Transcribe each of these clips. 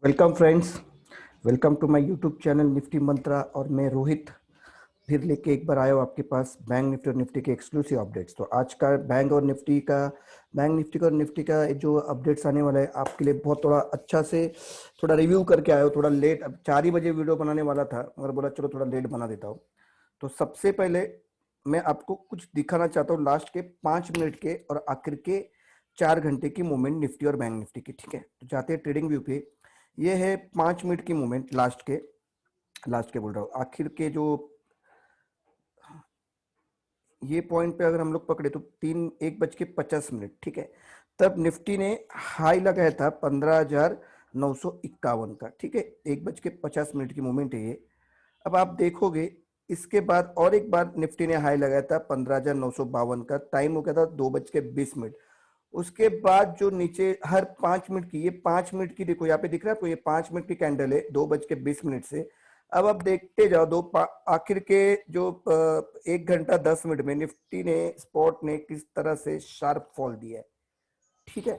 Welcome friends. Welcome to my YouTube channel Nifty Mantra. और मैं रोहित फिर लेके एक बार आया हूँ आपके पास बैंक निफ्टी और निफ्टी के एक्सक्लूसिव अपडेट्स। तो आज का बैंक निफ्टी का जो अपडेट्स आने वाला है आपके लिए बहुत थोड़ा अच्छा से थोड़ा रिव्यू करके आया हूँ। थोड़ा लेट, अब 4 ही बजे वीडियो बनाने वाला था मगर बोला चलो थोड़ा लेट बना देता हूँ। तो सबसे पहले मैं आपको कुछ दिखाना चाहता हूँ लास्ट के 5 मिनट के और आखिर के 4 घंटे की मूवमेंट निफ्टी और बैंक निफ्टी की। ठीक है, तो जाते हैं ट्रेडिंग व्यू पे। ये है 5 मिनट की मूवमेंट, लास्ट के बोल रहा हूँ, आखिर के जो ये पॉइंट पे अगर हम लोग पकड़े तो 1:50। ठीक है, तब निफ्टी ने हाई लगाया था 15,951 का। ठीक है, 1:50 की मूवमेंट है ये। अब आप देखोगे इसके बाद और एक बार निफ्टी ने हाई लगाया था 15,952 का। टाइम हो गया था 2:20। उसके बाद जो नीचे हर 5 मिनट की, ये 5 मिनट की देखो यहाँ पे दिख रहा है आपको, ये 5 मिनट की कैंडल है 2:20 से। अब आप देखते जाओ आखिर के जो 1 घंटा 10 मिनट में निफ्टी ने स्पॉट ने किस तरह से शार्प फॉल दिया है। ठीक है,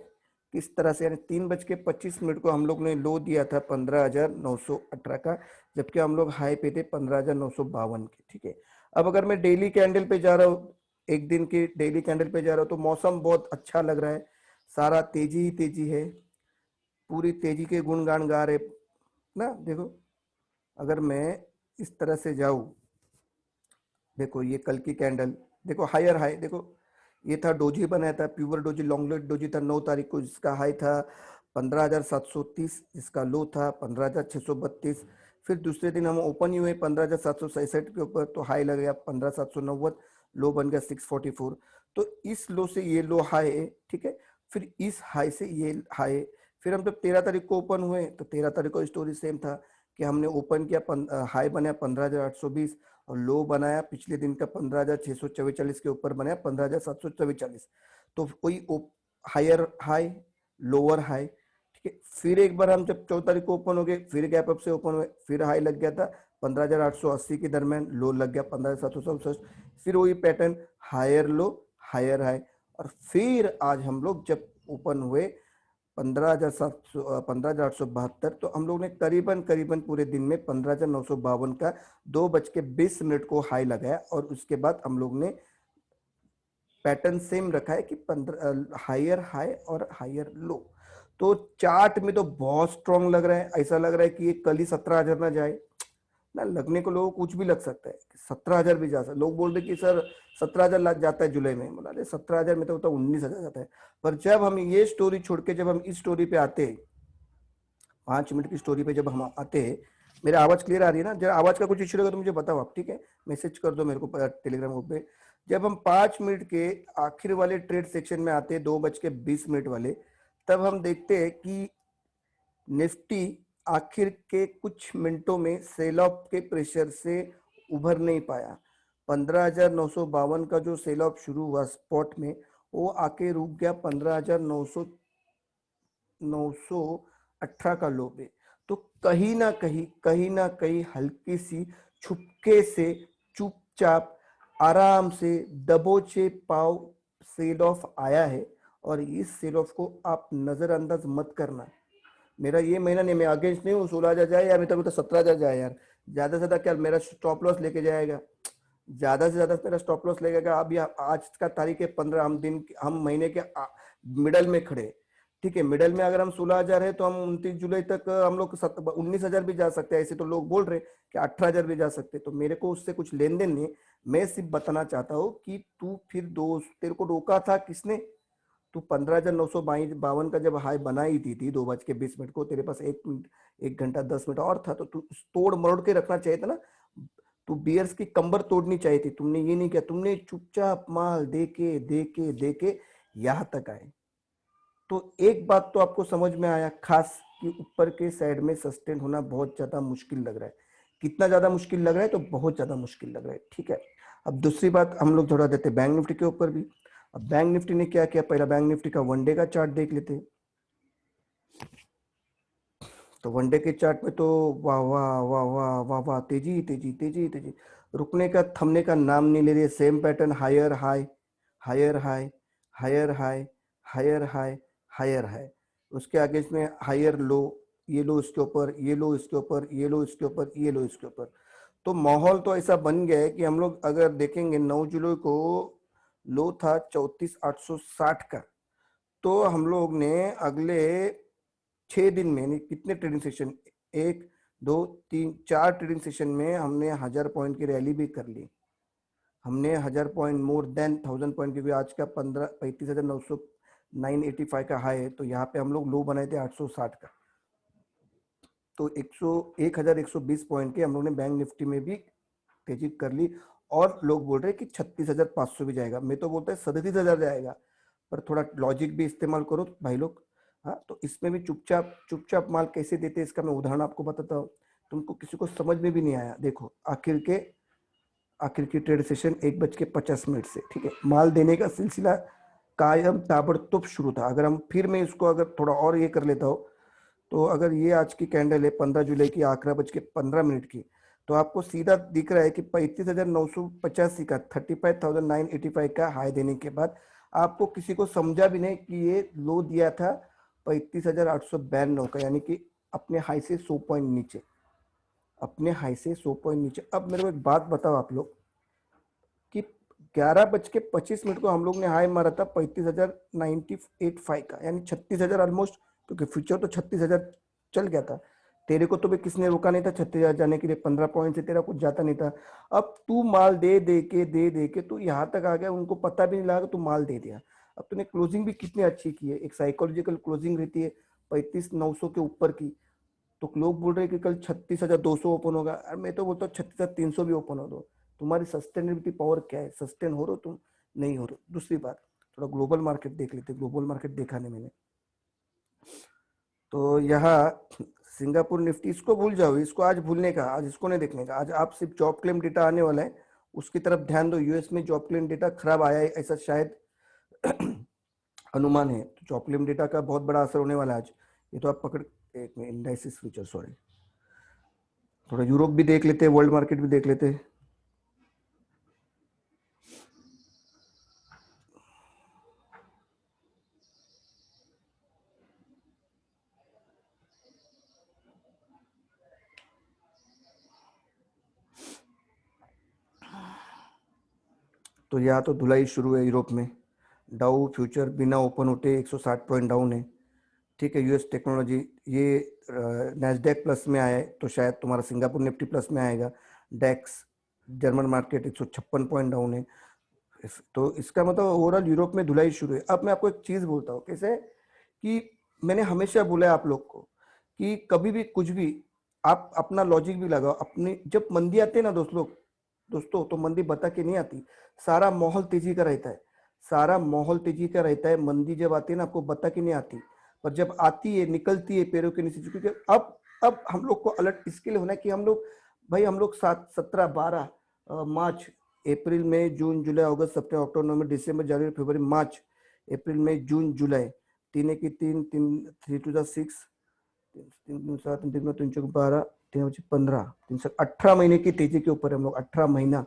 किस तरह से, यानी 3:25 को हम लोग ने लो दिया था 15,918 का, जबकि हम लोग हाई पे थे 15,952 के। ठीक है, अब अगर मैं डेली कैंडल पे जा रहा हूँ, एक दिन की डेली कैंडल पे जा रहा हूँ, तो मौसम बहुत अच्छा लग रहा है। सारा तेजी ही तेजी है, पूरी तेजी के गुणगान गा रहे ना। देखो अगर मैं इस तरह से जाऊं, देखो ये कल की कैंडल, देखो हायर हाई, देखो ये था डोजी बनाया था, प्यूअर डोजी, लॉन्गलेट डोजी था 9 तारीख को, जिसका हाई था 15,730, जिसका लो था 15,632। फिर दूसरे दिन हम ओपन ही हुए 15,767 के ऊपर, तो हाई लग गया 15,790, लो बन गया 644। तो इस लो से ये लो हाई है। ठीक है, फिर इस हाई से ये हाई। फिर हम जब 13 तारीख को ओपन हुए तो 13 तारीख को स्टोरी सेम था कि हमने ओपन किया, हाई बनाया 15,820 और लो बनाया पिछले दिन का 15,644 के ऊपर बनाया 15,744। तो कोई हायर हाई, लोअर हाई। ठीक है, फिर एक बार हम जब 14 तारीख को ओपन हो गए, फिर गैप अप से ओपन हुए, फिर हाई लग गया था 15,880 के दरमियान, लो लग गया 15,767। फिर वही pattern, higher low higher high. और फिर आज हम लोग जब ओपन हुए 15,872, तो हम लोग ने करीबन करीबन पूरे दिन में 15,952 का 2:20 को हाई लगाया। और उसके बाद हम लोग ने पैटर्न सेम रखा है कि 15 हायर हाई और हायर लो। तो चार्ट में तो बहुत स्ट्रांग लग रहा है, ऐसा लग रहा है कि ये कल ही 17,000 ना जाए ना। लगने को लोगों को कुछ भी लग सकता है, 17,000 भी जा सकता है। लोग बोल रहे कि सर 17,000 लग जाता है जुलाई में, बोला 17,000 में तो 19,000 जाता है। पर जब हम ये स्टोरी छोड़ के जब हम इस स्टोरी पे आते हैं, 5 मिनट की स्टोरी पे जब हम आते हैं, मेरा आवाज क्लियर आ रही है ना? जरा आवाज का कुछ इश्यू रहेगा तो मुझे बताओ आप, ठीक है? मैसेज कर दो मेरे को टेलीग्राम ग्रुप पे। जब हम 5 मिनट के आखिर वाले ट्रेड सेक्शन में आते हैं 2:20 वाले, तब हम देखते हैं कि निफ्टी आखिर के कुछ मिनटों में सेल ऑफ के प्रेशर से उभर नहीं पाया। 15,952 का जो सेल ऑफ शुरू हुआ स्पॉट में, वो आके रुक गया 15,918 का लो पे। तो कहीं ना कहीं हल्की सी छुपके से, चुपचाप, आराम से दबोचे पाव सेल ऑफ आया है। और इस सेल ऑफ को आप नजरअंदाज मत करना। मेरा ये महीना नहीं, मैं अगेंस्ट नहीं हूँ 16,000 जाए या तो 17,000 जाए यार, ज्यादा से ज्यादा क्या मेरा स्टॉप लॉस लेके जाएगा, ज्यादा से ज्यादा मेरा स्टॉप लॉस लगेगा। अब आज का तारीख है 15, हम महीने के मिडल में खड़े। ठीक है, मिडल में अगर हम 16,000 है तो हम 29 जुलाई तक हम लोग 19,000 भी जा सकते हैं। ऐसे तो लोग बोल रहे कि 18,000 भी जा सकते, तो मेरे को उससे कुछ लेन देन नहीं। मैं सिर्फ बताना चाहता हूँ कि तू फिर दोस्त, तेरे को रोका था किसने? तू 15,952 का जब हाई बनाई थी 2:20 को, तेरे पास 1 मिनट, 1 घंटा 10 मिनट और था, तो तू तोड़ मरोड़ के रखना चाहिए था ना। तू बियर्स की कंबर तोड़नी चाहिए थी, तुमने ये नहीं किया। तुमने चुपचाप माल देके देके देके यहां तक आए। तो एक बात तो आपको समझ में आया खास, कि ऊपर के साइड में सस्टेन होना बहुत ज्यादा मुश्किल लग रहा है। कितना ज्यादा मुश्किल लग रहा है? तो बहुत ज्यादा मुश्किल लग रहा है। ठीक है, अब दूसरी बात हम लोग थोड़ा देते बैंक निफ्टी के ऊपर भी। अब बैंक निफ्टी ने क्या किया, पहला बैंक निफ्टी का वनडे का चार्ट देख लेते हैं। तो वनडे के चार्ट में तो वाह वाह वाह वाह वाह वाह, तेजी तेजी तेजी तेजी, रुकने का थमने का नाम नहीं ले रही है। Same pattern, higher high higher high higher high higher high higher high, उसके आगे इसमें हायर लो ये लो इसके ऊपर, ये लो इसके ऊपर, ये लो इसके ऊपर, ये लो इसके ऊपर। तो माहौल तो ऐसा बन गया है कि हम लोग अगर देखेंगे 9 जुलाई को लो था 34,860 का, तो हम लोग ने अगले 6 दिन में यानी कितने ट्रेडिंग सेशन, 1 2 3 4 ट्रेडिंग सेशन में हमने 1000 पॉइंट की रैली भी कर ली। हमने 1000 पॉइंट मोर देन 1000 पॉइंट, क्योंकि आज का 35,985 का हाई है, तो यहाँ पे हम लोग लो बनाए थे 860 का। तो 1120 पॉइंट के हम लोग ने बैंक निफ्टी में भी तेजी कर ली, और लोग बोल रहे हैं कि 36,500 भी जाएगा। मैं तो बोलता है 37,000 जाएगा, पर थोड़ा लॉजिक भी इस्तेमाल करो भाई लोग। हाँ, तो इसमें भी चुपचाप चुपचाप माल कैसे देते हैं इसका मैं उदाहरण आपको बताता हूँ। तुमको किसी को समझ में भी नहीं आया, देखो आखिर की ट्रेड सेशन 1:50 से, ठीक है, माल देने का सिलसिला कायम ताबड़तोड़ शुरू था। अगर हम फिर मैं इसको अगर थोड़ा और ये कर लेता हूँ, तो अगर ये आज की कैंडल है 15 जुलाई की 11:15 की, तो आपको सीधा दिख रहा है कि 35,985 का 35,985 का हाई देने के बाद आपको किसी को समझा भी नहीं कि ये लो दिया था 35,892 का, यानी कि अपने हाई से 100 पॉइंट नीचे, अपने हाई से 100 पॉइंट नीचे। अब मेरे को एक बात बताओ आप लोग कि 11:25 को हम लोग ने हाई मारा था 35,985 का, यानी 36,000 ऑलमोस्ट, क्योंकि फ्यूचर तो 36,000 चल गया था। तेरे को तो भी किसने रोका नहीं था 36,000 जाने के लिए, 15 पॉइंट से तेरा कुछ जाता नहीं था। अब तू माल दे के तू यहाँ तक आ गया, उनको पता भी नहीं लगा तू माल दे दिया। अब तूने क्लोजिंग भी कितनी अच्छी की है, एक साइकोलॉजिकल क्लोजिंग रहती है 35,900 के ऊपर की, तो लोग बोल रहे हैं कि कल 36,200 ओपन होगा, और मैं तो बोलता हूँ 36,300 भी ओपन हो दो। तुम्हारी सस्टेनेबिलिटी पावर क्या है, सस्टेन हो रहे हो तुम, नहीं हो रहे। दूसरी बात, थोड़ा ग्लोबल मार्केट देख लेते, ग्लोबल मार्केट देखा नहीं मैंने। तो यहाँ सिंगापुर निफ्टी, इसको भूल जाओ, इसको आज भूलने का, आज इसको नहीं देखने का। आज आप सिर्फ जॉब क्लेम डेटा आने वाला है उसकी तरफ ध्यान दो। यूएस में जॉब क्लेम डेटा खराब आया है ऐसा शायद अनुमान है, तो जॉब क्लेम डेटा का बहुत बड़ा असर होने वाला है आज। ये तो आप पकड़, एक मिनट, इंडाइसिस फ्यूचर, सॉरी, थोड़ा यूरोप भी देख लेते हैं, वर्ल्ड मार्केट भी देख लेते हैं। तो यहाँ तो धुलाई शुरू है यूरोप में। डाउ फ्यूचर बिना ओपन होते 160 पॉइंट डाउन है, ठीक है। यूएस टेक्नोलॉजी ये नैस्डैक प्लस में आया है, तो शायद तुम्हारा सिंगापुर निफ्टी प्लस में आएगा। डेक्स जर्मन मार्केट 156 पॉइंट डाउन है। तो इसका मतलब ओवरऑल यूरोप में धुलाई शुरू है। अब मैं आपको एक चीज बोलता हूँ, कैसे कि मैंने हमेशा बोला है आप लोग को कि कभी भी कुछ भी आप अपना लॉजिक भी लगाओ। अपनी जब मंदी आती है ना दोस्तों, तो मंदी बता के नहीं आती, सारा माहौल तेजी का रहता है, सारा माहौल तेजी का रहता है। मंदी जब आती है ना आपको बता के नहीं आती, पर जब आती है निकलती है पैरों के नीचे। क्योंकि अब हम लोग को अलर्ट इसके लिए होना है कि हम लोग, भाई हम लोग 7 17 12 मार्च, अप्रैल मई जून जुलाई अगस्त सितंबर अक्टूबर नवंबर दिसंबर जनवरी फरवरी मार्च, अप्रैल मई जून जुलाई, 3 की 3 3 3 2 6, 3 3 7 3 3 12 3 15 3 18 महीने की तेजी के ऊपर हम लोग। 18 महीना,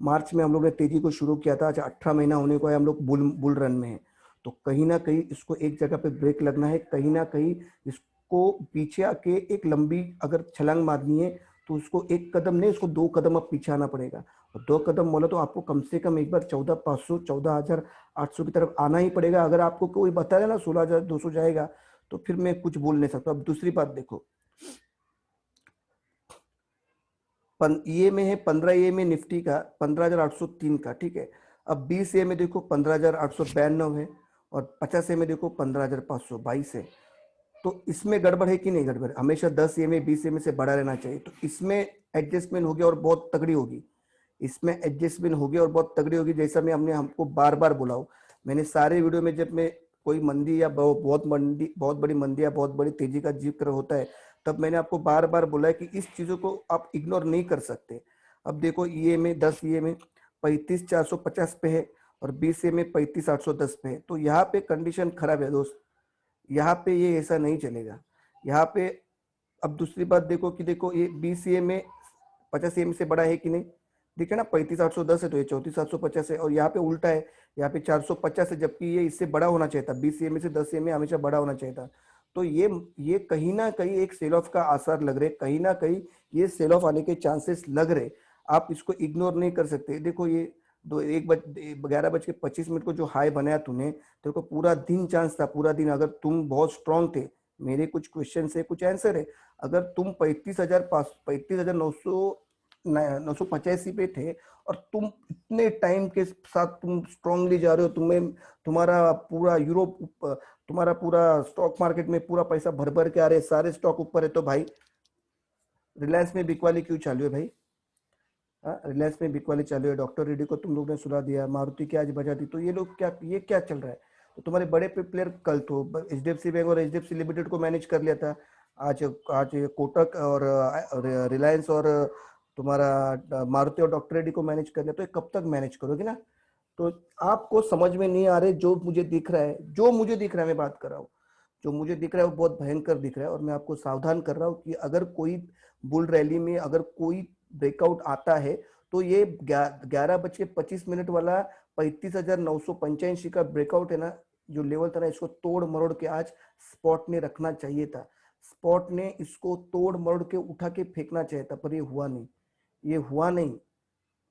मार्च में हम लोग ने तेजी को शुरू किया था, आज 18 महीना होने को है, हम लोग बुल रन में है। तो कहीं ना कहीं इसको एक जगह पे ब्रेक लगना है, कहीं ना कहीं इसको पीछे आके एक लंबी अगर छलांग मारनी है, तो उसको एक कदम नहीं, उसको 2 कदम अब पीछे आना पड़ेगा। और 2 कदम बोला तो आपको कम से कम एक बार 14,500 14,800 की तरफ आना ही पड़ेगा। अगर आपको कोई बता रहा है ना 16,200 जाएगा, तो फिर मैं कुछ बोल नहीं सकता। अब दूसरी बात देखो, ये में है 15 में निफ्टी का 15,803 का, ठीक है। अब 20 में देखो 15,892 है, और 50 में देखो 15,522 है। तो इसमें गड़बड़ है कि नहीं गड़बड़? हमेशा 10 में 20 में से बड़ा रहना चाहिए। तो इसमें एडजस्टमेंट होगी और बहुत तगड़ी होगी, इसमें एडजस्टमेंट होगी और बहुत तगड़ी होगी। जैसा मैं हमने हमको बार बार बोला हूँ, मैंने सारे वीडियो में, जब मैं कोई मंदी या बहुत बड़ी मंदी या बहुत बड़ी तेजी का जिक्र होता है, तब मैंने आपको बार बार बोला है कि इस चीजों को आप इग्नोर नहीं कर सकते। अब देखो ये में 10 ये में 35,450 पे है, और 20 में 35,810 पे है। तो यहाँ पे कंडीशन खराब है दोस्त, यहाँ पे ये ऐसा नहीं चलेगा यहाँ पे। अब दूसरी बात देखो कि देखो ये 20 में 50 से बड़ा है कि नहीं, देखिए ना 35,810 है, तो ये 34,750 है। और यहाँ पे उल्टा है, यहाँ पे 450 है, जबकि ये इससे बड़ा होना चाहिए था। 20 में से 10 में हमेशा बड़ा होना चाहिए था। तो ये कहीं ना कहीं एक सेल ऑफ का आसार लग रहे, कहीं ना कहीं ये सेल ऑफ आने के चांसेस लग रहे। आप इसको इग्नोर नहीं कर सकते। देखो ये दो एक बज 11:25 को जो हाई बनाया तूने, तेरे को पूरा दिन चांस था, पूरा दिन अगर तुम बहुत स्ट्रांग थे, मेरे कुछ क्वेश्चन है कुछ आंसर है, अगर तुम 35,985 पे थे और तुम इतने टाइम के साथ तुम स्ट्रांगली जा रहे हो, तुम्हें तुम्हारा पूरा यूरोप, तुम्हारा पूरा स्टॉक मार्केट में पूरा पैसा भर भर के आ रहे, सारे स्टॉक ऊपर है, तो भाई रिलायंस में बिकवाली क्यों चालू है भाई? रिलायंस में बिकवाली चालू है, डॉक्टर रेड्डी को तुम लोग ने सुला दिया, मारुति की आज बजा दी, तो ये लोग क्या, ये क्या चल रहा है? तो तुम्हारे बड़े प्लेयर कल तो एचडीएफसी बैंक और एचडीएफसी लिमिटेड को मैनेज कर लिया था, आज आज कोटक और रिलायंस और तुम्हारा मारुति और डॉक्टर रेड्डी को मैनेज कर लिया, तो ये कब तक मैनेज करोगे ना? तो आपको समझ में नहीं आ रहे, जो मुझे दिख रहा है, जो मुझे दिख रहा है, मैं बात कर रहा हूँ, जो मुझे दिख रहा है वो बहुत भयंकर दिख रहा है, और मैं आपको सावधान कर रहा हूँ कि अगर कोई बुल रैली में अगर कोई ब्रेकआउट आता है, तो ये 11:25 वाला 35,985 का ब्रेकआउट है ना, जो लेवल था ना, इसको तोड़ मरोड़ के आज स्पॉट ने रखना चाहिए था। स्पॉट ने इसको तोड़ मरोड़ के उठा के फेंकना चाहिए था, पर ये हुआ नहीं, ये हुआ नहीं।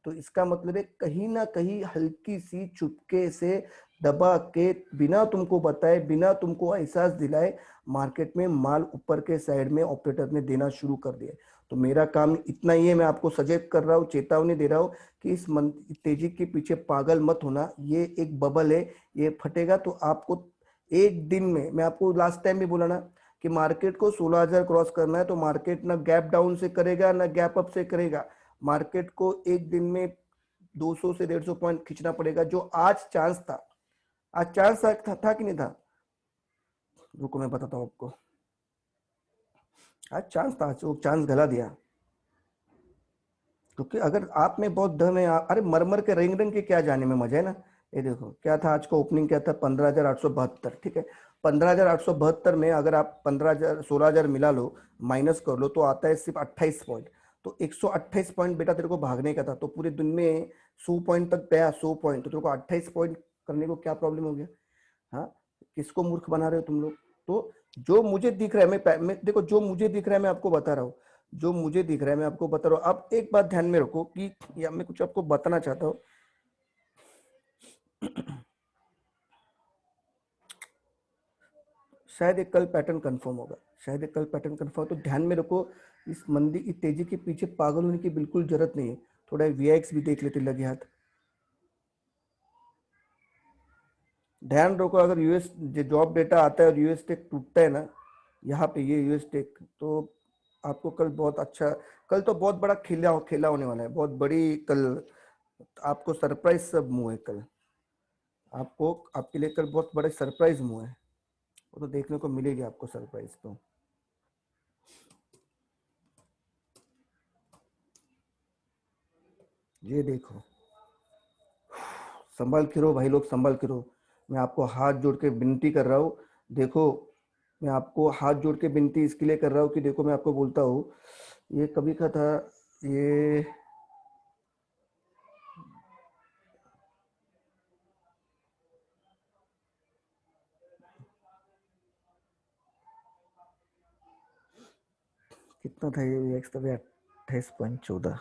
तो इसका मतलब है कहीं ना कहीं हल्की सी चुपके से दबा के, बिना तुमको बताए, बिना तुमको एहसास दिलाए, मार्केट में माल ऊपर के साइड में ऑपरेटर ने देना शुरू कर दिया। तो मेरा काम इतना ही है, मैं आपको सजेस्ट कर रहा हूँ, चेतावनी दे रहा हूँ कि इस तेजी के पीछे पागल मत होना। ये एक बबल है, ये फटेगा तो आपको एक दिन में, मैं आपको लास्ट टाइम भी बोला ना कि मार्केट को 16,000 क्रॉस करना है, तो मार्केट ना गैप डाउन से करेगा ना गैप अप से करेगा, मार्केट को एक दिन में 200 से 150 पॉइंट खींचना पड़ेगा, जो आज चांस था। आज चांस था कि नहीं था? रुको मैं बताता हूँ आपको, आज चांस था, वो चांस गला दिया। क्योंकि अगर आप में बहुत दम है, अरे मरमर के रंग रंग के क्या जाने में मजा है ना। ये देखो क्या था, आज का ओपनिंग क्या था, 15,872, ठीक है। 15,872 में अगर आप 15,000 16,000 मिला लो, माइनस कर लो, तो आता है सिर्फ 28 पॉइंट। तो 128 पॉइंट बेटा तेरे को भागने का था, तो पूरे दिन में 100 पॉइंट तक गया, 100 पॉइंट, तो तेरे को 28 पॉइंट करने को क्या प्रॉब्लम हो गया? हाँ, किसको मूर्ख बना रहे हो तुम लोग? तो जो मुझे दिख रहा है, मैं देखो, जो मुझे दिख रहा है मैं आपको बता रहा हूँ, जो मुझे दिख रहा है मैं आपको बता रहा हूँ। अब एक बात ध्यान में रखो कि, या मैं कुछ आपको बताना चाहता हूँ। शायद एक कल पैटर्न कंफर्म होगा, शायद एक कल पैटर्न कंफर्म, तो ध्यान में रखो। इस मंदी, इस तेजी के पीछे पागल होने की बिल्कुल जरूरत नहीं है। थोड़ा वीआईएक्स भी देख लेते लगे हाथ। ध्यान रखो, अगर यूएस जॉब डेटा आता है और यूएस टेक टूटता है ना, यहाँ पे ये यूएस टेक, तो आपको कल बहुत अच्छा, कल तो बहुत बड़ा खेला खेला होने वाला है, बहुत बड़ी कल आपको सरप्राइज सब मूव है कल। आपको, आपके लिए कल बहुत बड़े सरप्राइज मूव है, वो तो देखने को मिलेगी आपको सरप्राइज। तो ये देखो, संभल के रहो भाई लोग, संभल के रहो। मैं आपको हाथ जोड़ के विनती कर रहा हूँ, देखो, मैं आपको हाथ जोड़ के विनती इसके लिए कर रहा हूँ कि देखो, मैं आपको बोलता हूँ, ये कभी का था, ये कितना था, ये एक्स तभी 28.14।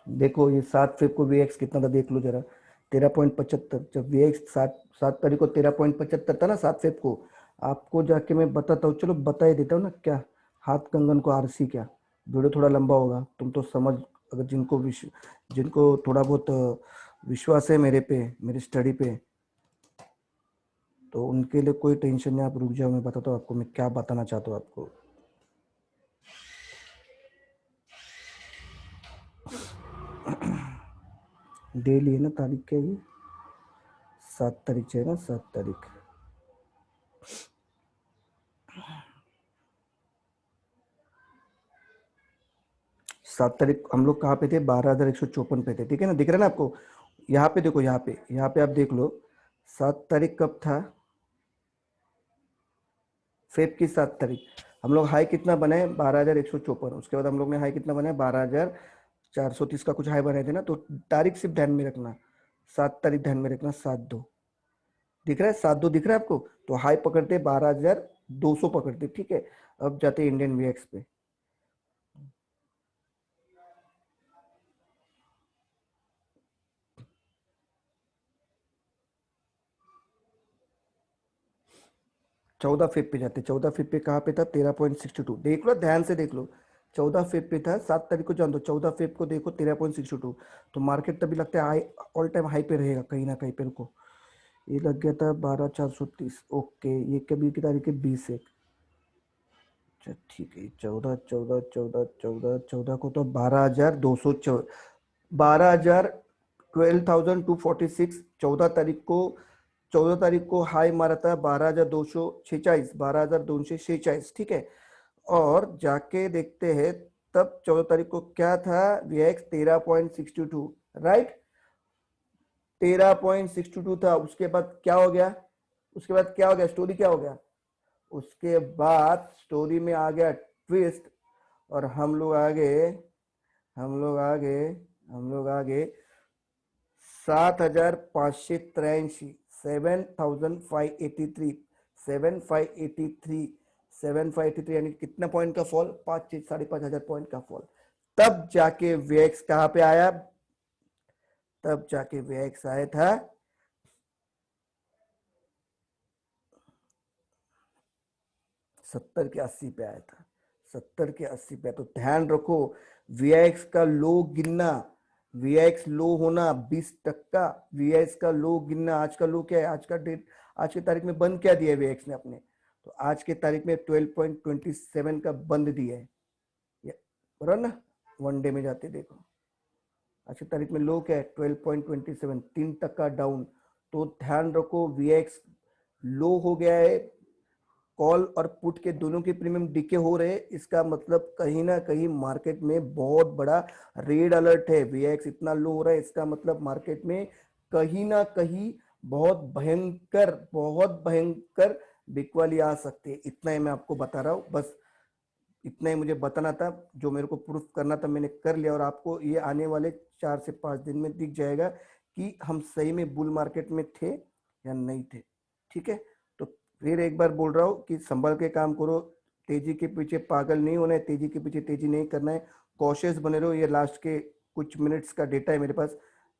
देखो ये 7 फेब को वीएक्स कितना था, देख लो जरा, 13.75। जब वीएक्स 7 तारीख को 13.75 था ना, 7 फेब को, आपको जाके मैं बताता हूँ, चलो बता ही देता हूँ ना, क्या हाथ कंगन को आरसी, क्या वीडियो थोड़ा लंबा होगा, तुम तो समझ, अगर जिनको थोड़ा बहुत विश्वास है मेरे पे, मेरी स्टडी पे, तो उनके लिए कोई टेंशन नहीं। आप रुक जाओ, मैं बताता हूँ आपको मैं क्या बताना चाहता हूँ आपको। डेली है ना, तारीख क्या है ये? 7 तारीख है ना, 7 तारीख। 7 तारीख हम लोग कहाँ पे थे, 12,154 पे थे, ठीक है ना, दिख रहा है ना आपको? यहाँ पे देखो, यहाँ पे आप देख लो, 7 तारीख कब था, फेब की 7 तारीख। हम लोग हाई कितना बनाए 12,154, उसके बाद हम लोग ने हाई कितना बनाया 12,430 का कुछ हाई बनाए थे ना। तो तारीख सिर्फ ध्यान में रखना, 7 तारीख ध्यान में रखना, 7/2 दिख रहा है, 7/2 दिख रहा है आपको। तो हाई पकड़ते 12,200 पकड़ते, ठीक है। अब जाते इंडियन वीएक्स पे। चौदह फेब पे जाते, 14 फेब पे कहाँ पे था 13.62, देख लो ध्यान से देख लो। 14 फेब पे था, 7 तारीख को जान दो, 14 फेब को देखो 13.62। तो मार्केट तभी लगता है हाई, ऑल टाइम हाई पे रहेगा कहीं ना कहीं पे। रुको, ये लग गया था 12,430, ओके। ये कभी की तारीख है 20/1। अच्छा ठीक है, 14 को तो 12,200, 12,000, 12,246। 14 तारीख को हाई मारा था 12,246, 12,246, ठीक है। और जाके देखते हैं तब 14 तारीख को क्या था, वीएक्स 13.62, राइट, 13.62 था। उसके बाद क्या हो गया, उसके बाद क्या हो गया, स्टोरी क्या हो गया, उसके बाद स्टोरी में आ गया ट्विस्ट, और हम लोग आ गए, हम लोग आ गए, हम लोग आ गए 7,583, 7,583, 7,583, 7,583, यानी कितना पॉइंट का फॉल, 5,500 का फॉल। तब जाके वेक्स कहां पे आया, तब जाके वेक्स आया था 70 के 80 पे आया था, 70 के 80 पे। तो ध्यान रखो, वीआईएक्स का लो गिनना, वीआईएक्स लो होना 20%, वीआईएक्स का लो गिनना। आज का लो क्या है, आज का डेट, आज की तारीख में बंद क्या दिया है वीआईएक्स ने अपने, तो आज के तारीख में 12.27 का बंद दिया है, बराबर ना। 1 डे में जाते देखो, आज की तारीख में लो क्या है 12.27, 3% डाउन। तो ध्यान रखो वीआईएक्स लो हो गया है, कॉल और पुट के दोनों के प्रीमियम डिके हो रहे हैं। इसका मतलब कहीं ना कहीं मार्केट में बहुत बड़ा रेड अलर्ट है। वीएक्स इतना लो हो रहा है, इसका मतलब मार्केट में कहीं ना कहीं बहुत भयंकर बिकवाली आ सकती है। इतना ही मैं आपको बता रहा हूँ, बस इतना ही मुझे बताना था, जो मेरे को प्रूफ करना था मैंने कर लिया। और आपको ये आने वाले 4 से 5 दिन में दिख जाएगा कि हम सही में बुल मार्केट में थे या नहीं थे, ठीक है। तो फिर एक बार बोल रहा हूँ कि संभल के काम करो, तेजी के पीछे पागल नहीं होना है, तेजी के पीछे तेजी नहीं करना है, कॉशियस बने रहो। ये लास्ट के कुछ मिनट्स का डेटा है मेरे पास,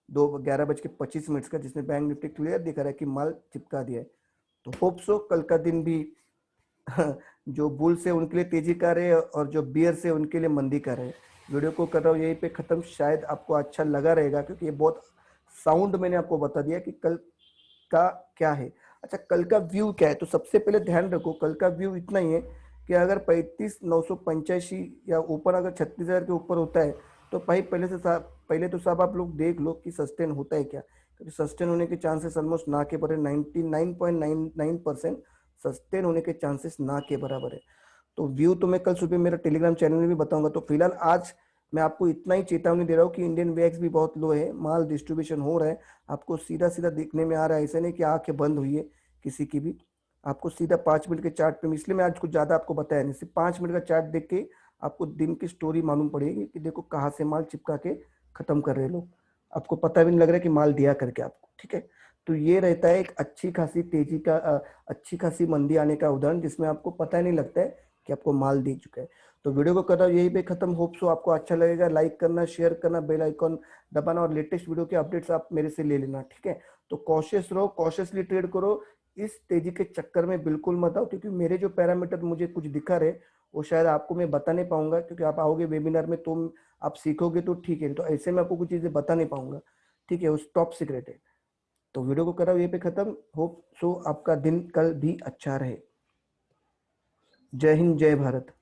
11:25 का, जिसमें बैंक निफ्टी क्लियर दिखा रहा है कि माल चिपका दिया है। तो होप सो कल का दिन भी जो बुल से उनके लिए तेजी का रहे और जो बियर से उनके लिए मंदी का रहे। वीडियो को कर रहा हूँ यहीं पे खत्म, शायद आपको अच्छा लगा रहेगा, क्योंकि ये बहुत साउंड मैंने आपको बता दिया कि कल का क्या है। अच्छा, कल का व्यू क्या है, तो सबसे पहले ध्यान रखो कल का व्यू इतना ही है कि अगर 35,985 या ऊपर, अगर 36,000 के ऊपर होता है, तो भाई पहले तो साहब आप लोग देख लो कि सस्टेन होता है क्या, क्योंकि सस्टेन होने के चांसेस ऑलमोस्ट ना के बराबर, 99.99% सस्टेन होने के चांसेस ना के बराबर है। तो व्यू तो मैं कल सुबह मेरा टेलीग्राम चैनल में भी बताऊंगा। तो फिलहाल आज मैं आपको इतना ही चेतावनी दे रहा हूँ कि इंडियन वीएक्स भी बहुत लो है, माल डिस्ट्रीब्यूशन हो रहा है, आपको सीधा सीधा देखने में आ रहा है, ऐसा नहीं कि आंखें बंद हुई है किसी की भी। आपको सीधा 5 मिनट के चार्ट पे, इसलिए मैं आज कुछ ज्यादा आपको बताया नहीं, सिर्फ 5 मिनट का चार्ट देख के आपको दिन की स्टोरी मालूम पड़ेगी कि देखो कहाँ से माल चिपका के खत्म कर रहे हैं लोग, आपको पता भी नहीं लग रहा है कि माल दिया करके आपको, ठीक है। तो ये रहता है एक अच्छी खासी तेजी का, अच्छी खासी मंदी आने का उदाहरण, जिसमें आपको पता ही नहीं लगता है कि आपको माल दे चुका है। तो वीडियो को कर रहा हूँ यही पे खत्म, होप सो आपको अच्छा लगेगा। लाइक करना, शेयर करना, बेल आइकॉन दबाना, और लेटेस्ट वीडियो के अपडेट्स आप मेरे से ले लेना, ठीक है। तो कॉशियस रहो, कॉशियसली ट्रेड करो, इस तेजी के चक्कर में बिल्कुल मत आओ, क्योंकि मेरे जो पैरामीटर मुझे कुछ दिखा रहे वो शायद आपको मैं बता नहीं पाऊंगा, क्योंकि आप आओगे वेबिनार में तो आप सीखोगे तो ठीक है, तो ऐसे में आपको कुछ चीजें बता नहीं पाऊंगा, ठीक है, उस टॉप सीक्रेट है। तो वीडियो को कर रहा हूँ ये पे खत्म, होप सो आपका दिन कल भी अच्छा रहे। जय हिंद, जय भारत।